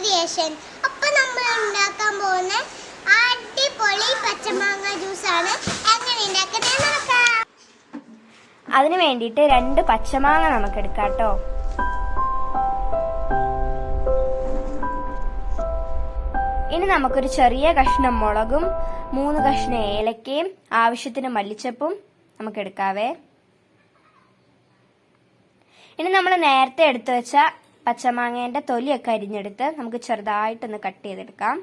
Creation. അപ്പോൾ നമ്മൾ ഉണ്ടാക്കാൻ പോകുന്ന അടിപൊളി പച്ചമാങ്ങ ജ്യൂസാണ്. എങ്ങനെ ഉണ്ടാക്കുന്നത് നോക്കാം. അതിനു വേണ്ടിയിട്ട് 2 പച്ചമാങ്ങ നമുക്ക് എടുക്കാം കേട്ടോ. ഇനി നമുക്കൊരു ചെറിയ കഷ്ണം മുളകും 3 കഷ്ണം ഏലക്കയും ആവശ്യത്തിന് മല്ലിച്ചപ്പും നമുക്ക് എടുക്കാവേ. ഇനി നമ്മൾ നേരത്തെ എടുത്തു വെച്ച പച്ചമാങ്ങേന്റെ തൊലിയൊക്കെ അരിഞ്ഞെടുത്ത് നമുക്ക് ചെറുതായിട്ടൊന്ന് കട്ട് ചെയ്തെടുക്കാം.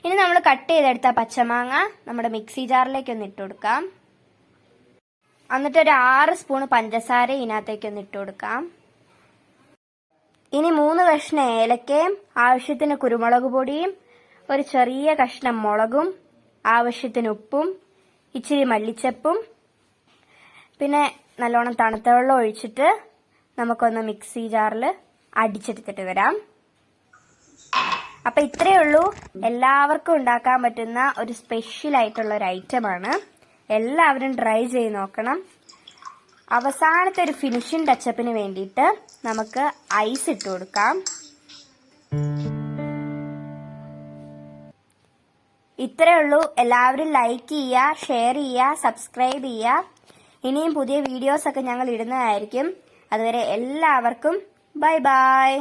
ഇനി നമ്മൾ കട്ട് ചെയ്തെടുത്ത പച്ചമാങ്ങ നമ്മുടെ മിക്സി ജാറിലേക്ക് ഒന്ന് ഇട്ട് കൊടുക്കാം. എന്നിട്ട് ഒരു 6 സ്പൂൺ പഞ്ചസാര ഇതിനകത്തേക്ക് ഒന്ന് ഇട്ട് കൊടുക്കാം. ഇനി 3 കഷ്ണം ഏലക്കയും ആവശ്യത്തിന് കുരുമുളക് പൊടിയും ഒരു ചെറിയ കഷ്ണം മുളകും ആവശ്യത്തിന് ഉപ്പും ഇച്ചിരി മല്ലിച്ചപ്പും പിന്നെ നല്ലോണം തണുത്ത വെള്ളം ഒഴിച്ചിട്ട് നമുക്കൊന്ന് മിക്സി ജാറിൽ അടിച്ചെടുത്തിട്ട് വരാം. അപ്പൊ ഇത്രയേ ഉള്ളൂ. എല്ലാവർക്കും ഉണ്ടാക്കാൻ പറ്റുന്ന ഒരു സ്പെഷ്യൽ ആയിട്ടുള്ള ഒരു ഐറ്റമാണ്. എല്ലാവരും ട്രൈ ചെയ്ത് നോക്കണം. അവസാനത്തെ ഒരു ഫിനിഷിംഗ് ടച്ചപ്പിന് വേണ്ടിയിട്ട് നമുക്ക് ഐസ് ഇട്ട് കൊടുക്കാം. ഇത്രയേ ഉള്ളൂ. എല്ലാവരും ലൈക്ക് ചെയ്യുക, ഷെയർ ചെയ്യുക, സബ്സ്ക്രൈബ് ചെയ്യുക. ഇനിയും പുതിയ വീഡിയോസ് ഒക്കെ ഞങ്ങൾ ഇടുന്നതായിരിക്കും. അതുവരെ എല്ലാവർക്കും ബൈ ബൈ.